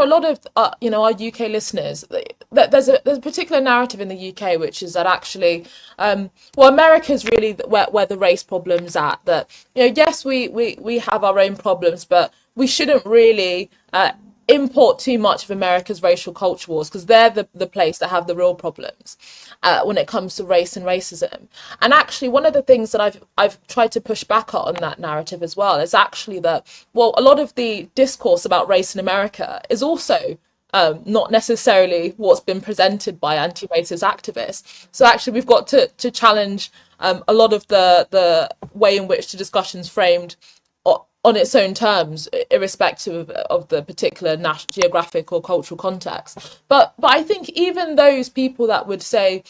for a lot of our UK listeners, there's a particular narrative in the UK which is that actually, America's really where the race problem's at. That yes, we have our own problems, but we shouldn't really import too much of America's racial culture wars because they're the place that have the real problems when it comes to race and racism. And actually, one of the things that I've tried to push back on that narrative as well is actually that, well, a lot of the discourse about race in America is also not necessarily what's been presented by anti-racist activists. So actually, we've got to challenge a lot of the way in which the discussion's framed on its own terms, irrespective of the particular geographic or cultural context. But I think even those people that would say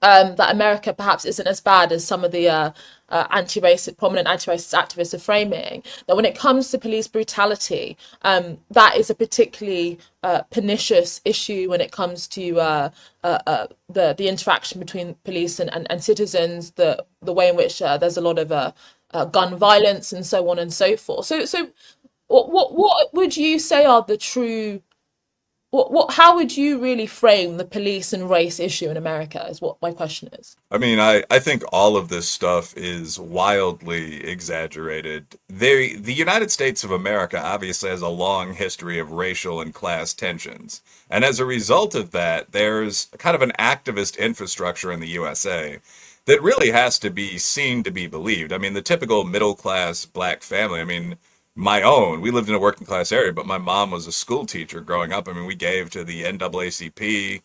that America perhaps isn't as bad as some of the prominent anti-racist activists are framing, that when it comes to police brutality, that is a particularly pernicious issue when it comes to the interaction between police and citizens, the way in which there's a lot of gun violence and so on and so forth. So what would you say are the true, how would you really frame the police and race issue in America is what my question is. I mean, I think all of this stuff is wildly exaggerated. The United States of America obviously has a long history of racial and class tensions. And as a result of that, there's kind of an activist infrastructure in the USA that really has to be seen to be believed. I mean, the typical middle class black family, I mean, we lived in a working class area, but my mom was a school teacher growing up. I mean, we gave to the NAACP,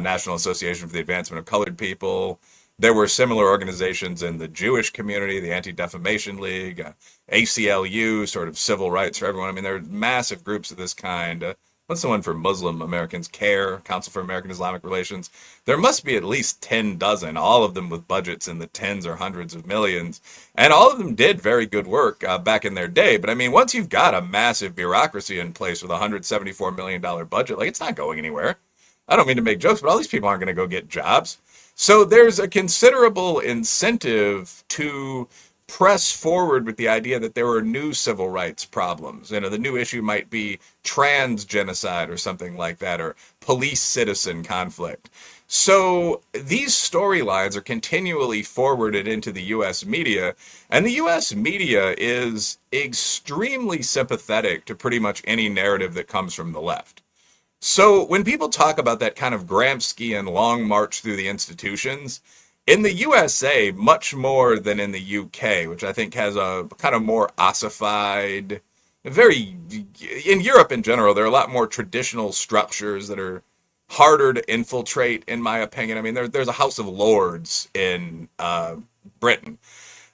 National Association for the Advancement of Colored People. There were similar organizations in the Jewish community, the Anti-Defamation League, ACLU, sort of civil rights for everyone. I mean, there are massive groups of this kind. What's the one for Muslim Americans? CARE, Council for American Islamic Relations. There must be at least 10 dozen, all of them with budgets in the tens or hundreds of millions. And all of them did very good work back in their day. But I mean, once you've got a massive bureaucracy in place with a $174 million budget, like, it's not going anywhere. I don't mean to make jokes, but all these people aren't going to go get jobs. So there's a considerable incentive to press forward with the idea that there are new civil rights problems. The new issue might be trans genocide or something like that, or police-citizen conflict. So these storylines are continually forwarded into the U.S. media, and the U.S. media is extremely sympathetic to pretty much any narrative that comes from the left. So when people talk about that kind of Gramscian long march through the institutions, in the USA, much more than in the UK, which I think has a kind of more ossified, in Europe in general, there are a lot more traditional structures that are harder to infiltrate, in my opinion. I mean, there's a House of Lords in Britain.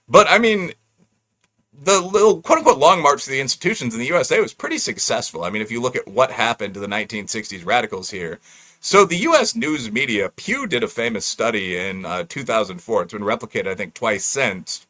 But I mean, the little quote-unquote long march to the institutions in the USA was pretty successful. I mean, if you look at what happened to the 1960s radicals here. So the U.S. news media, Pew did a famous study in 2004, it's been replicated I think twice since,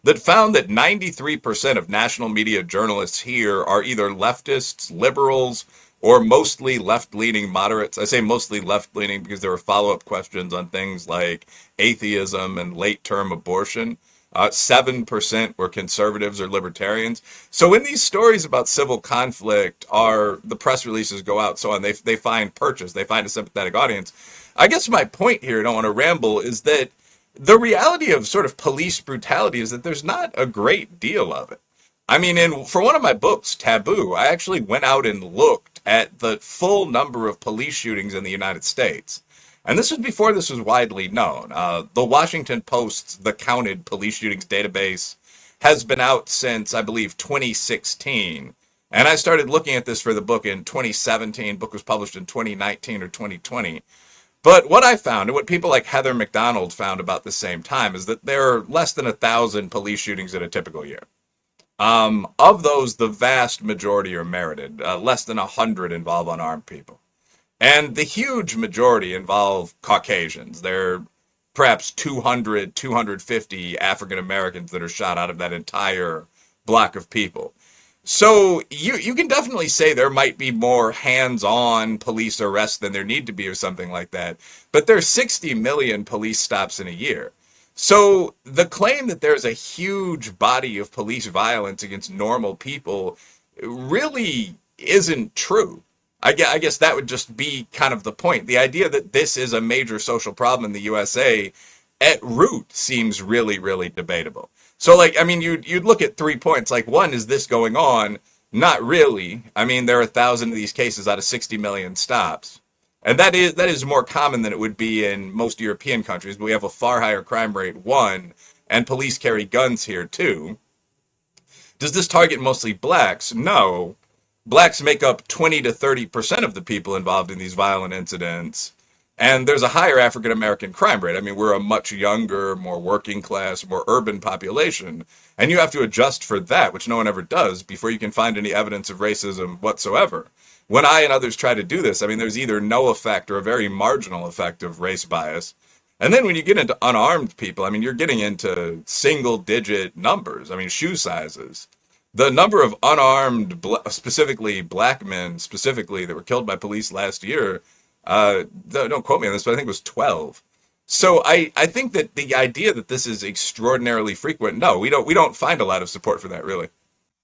that found that 93% of national media journalists here are either leftists, liberals, or mostly left-leaning moderates. I say mostly left-leaning because there were follow-up questions on things like atheism and late-term abortion. 7% were conservatives or libertarians. So when these stories about civil conflict the press releases go out, so on, they find purchase, they find a sympathetic audience. I guess my point here, I don't want to ramble, is that the reality of sort of police brutality is that there's not a great deal of it. I mean, for one of my books, Taboo, I actually went out and looked at the full number of police shootings in the United States. And this was before this was widely known. The Washington Post's The Counted Police Shootings database has been out since, I believe, 2016. And I started looking at this for the book in 2017. Book was published in 2019 or 2020. But what I found, and what people like Heather McDonald found about the same time, is that there are less than 1,000 police shootings in a typical year. Of those, the vast majority are merited. Less than 100 involve unarmed people. And the huge majority involve Caucasians. There are perhaps 200, 250 African Americans that are shot out of that entire block of people. So you can definitely say there might be more hands-on police arrests than there need to be or something like that. But there's 60 million police stops in a year. So the claim that there's a huge body of police violence against normal people really isn't true. I guess that would just be kind of the point. The idea that this is a major social problem in the USA at root seems really, really debatable. So, like, I mean, you'd look at 3 points. Like, one, is this going on? Not really. I mean, there are 1,000 of these cases out of 60 million stops. And that is more common than it would be in most European countries. But we have a far higher crime rate, one, and police carry guns here, too. Does this target mostly blacks? No. Blacks make up 20 to 30% of the people involved in these violent incidents. And there's a higher African American crime rate. I mean, we're a much younger, more working class, more urban population. And you have to adjust for that, which no one ever does, before you can find any evidence of racism whatsoever. When I and others try to do this, I mean, there's either no effect or a very marginal effect of race bias. And then when you get into unarmed people, I mean, you're getting into single digit numbers. I mean, shoe sizes. The number of unarmed, specifically black men, specifically, that were killed by police last year, don't quote me on this, but I think it was 12. So I think that the idea that this is extraordinarily frequent, no, we don't find a lot of support for that, really.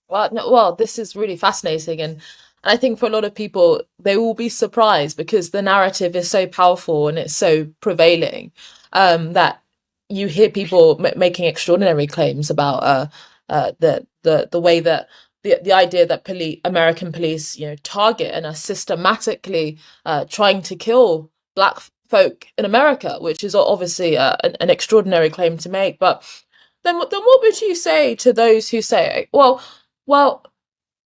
Well, no, well, this is really fascinating, and I think for a lot of people, they will be surprised because the narrative is so powerful and it's so prevailing, that you hear people making extraordinary claims about the way that the idea that American police, target and are systematically trying to kill black folk in America, which is obviously an extraordinary claim to make. But then what would you say to those who say, well,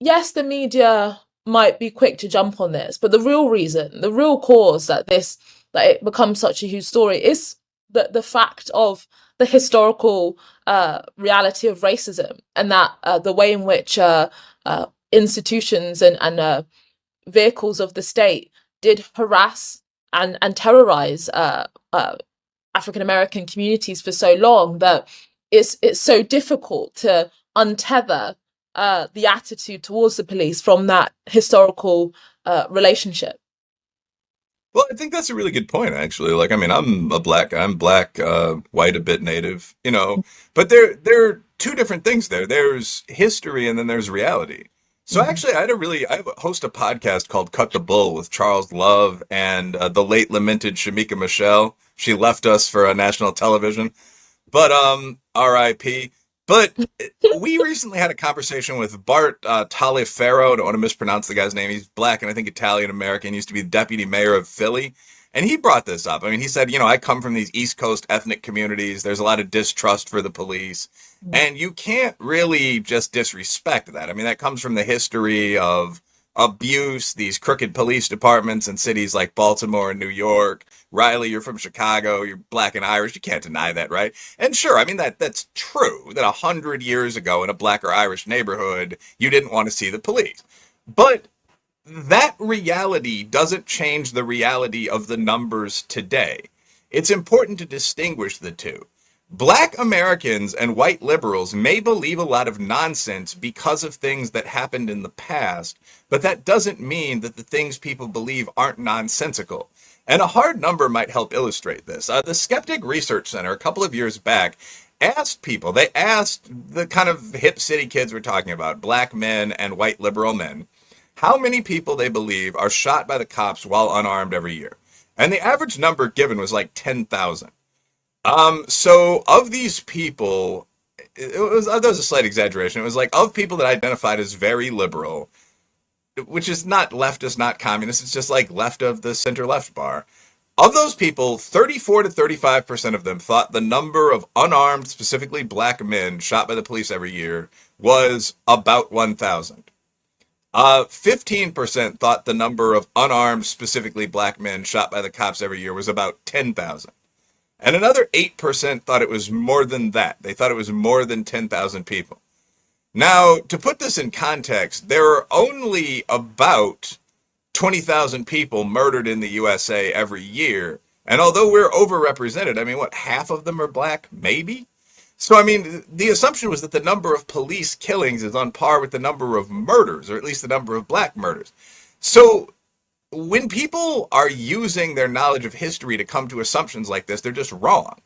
yes, the media might be quick to jump on this, but the real reason, the real cause that it becomes such a huge story is the fact of the historical reality of racism, and that the way in which institutions and vehicles of the state did harass and terrorize African American communities for so long that it's so difficult to untether the attitude towards the police from that historical relationship. Well, I think that's a really good point, actually. Like, I mean, I'm black, white, a bit native, but there are two different things there. There's history and then there's reality. So Mhm. actually, I host a podcast called Cut the Bull with Charles Love and the late lamented Shamika Michelle. She left us for national television. But R.I.P. But we recently had a conversation with Bart Taliaferro. I don't want to mispronounce the guy's name. He's black and I think Italian American. He used to be the deputy mayor of Philly. And he brought this up. I mean, he said, I come from these East Coast ethnic communities. There's a lot of distrust for the police. And you can't really just disrespect that. I mean, that comes from the history of abuse, these crooked police departments in cities like Baltimore and New York. Riley, you're from Chicago, you're black and Irish. You can't deny that, right? And sure, I mean, that's true, that 100 years ago in a black or Irish neighborhood, you didn't want to see the police. But that reality doesn't change the reality of the numbers today. It's important to distinguish the two. Black Americans and white liberals may believe a lot of nonsense because of things that happened in the past, but that doesn't mean that the things people believe aren't nonsensical. And a hard number might help illustrate this. The Skeptic Research Center, a couple of years back, they asked the kind of hip city kids we're talking about, black men and white liberal men, how many people they believe are shot by the cops while unarmed every year. And the average number given was like 10,000. So of these people, there was a slight exaggeration. It was like of people that identified as very liberal, which is not leftist, not communist. It's just like left of the center left bar. Of those people, 34 to 35% of them thought the number of unarmed, specifically black men shot by the police every year was about 1,000. 15% thought the number of unarmed, specifically black men shot by the cops every year was about 10,000. And another 8% thought it was more than that. They thought it was more than 10,000 people. Now, to put this in context, there are only about 20,000 people murdered in the USA every year. And although we're overrepresented, I mean, what, half of them are black? Maybe? So, I mean, the assumption was that the number of police killings is on par with the number of murders, or at least the number of black murders. So, when people are using their knowledge of history to come to assumptions like this, they're just wrong.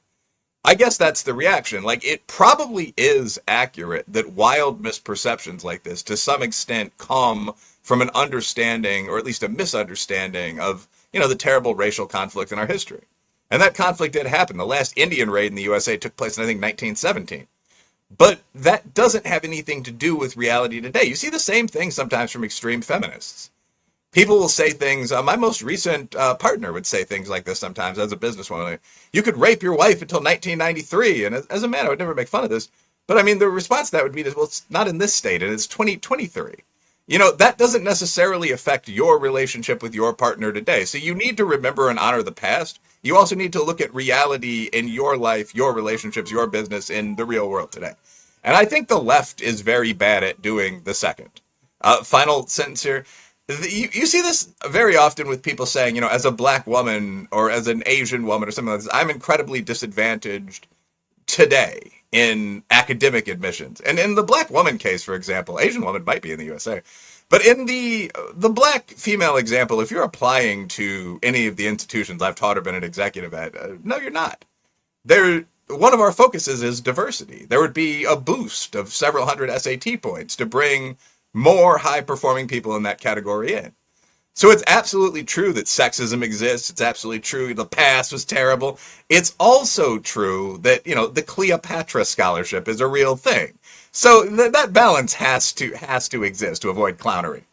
I guess that's the reaction. Like, it probably is accurate that wild misperceptions like this, to some extent, come from an understanding, or at least a misunderstanding of, the terrible racial conflict in our history. And that conflict did happen. The last Indian raid in the USA took place in, I think, 1917. But that doesn't have anything to do with reality today. You see the same thing sometimes from extreme feminists. People will say things, my most recent partner would say things like this sometimes as a businesswoman. Like, you could rape your wife until 1993. And as a man, I would never make fun of this. But I mean, the response to that would be, well, it's not in this state, and it's 2023. That doesn't necessarily affect your relationship with your partner today. So you need to remember and honor the past. You also need to look at reality in your life, your relationships, your business in the real world today. And I think the left is very bad at doing the second. Final sentence here. You see this very often with people saying, as a black woman or as an Asian woman or something like this, I'm incredibly disadvantaged today in academic admissions. And in the black woman case, for example, Asian woman might be in the USA, but in the black female example, if you're applying to any of the institutions I've taught or been an executive at, no, you're not. One of our focuses is diversity. There would be a boost of several hundred SAT points to bring more high-performing people in that category in. So it's absolutely true that sexism exists. It's absolutely true the past was terrible. It's also true that, the Cleopatra scholarship is a real thing. So that balance has to exist to avoid clownery.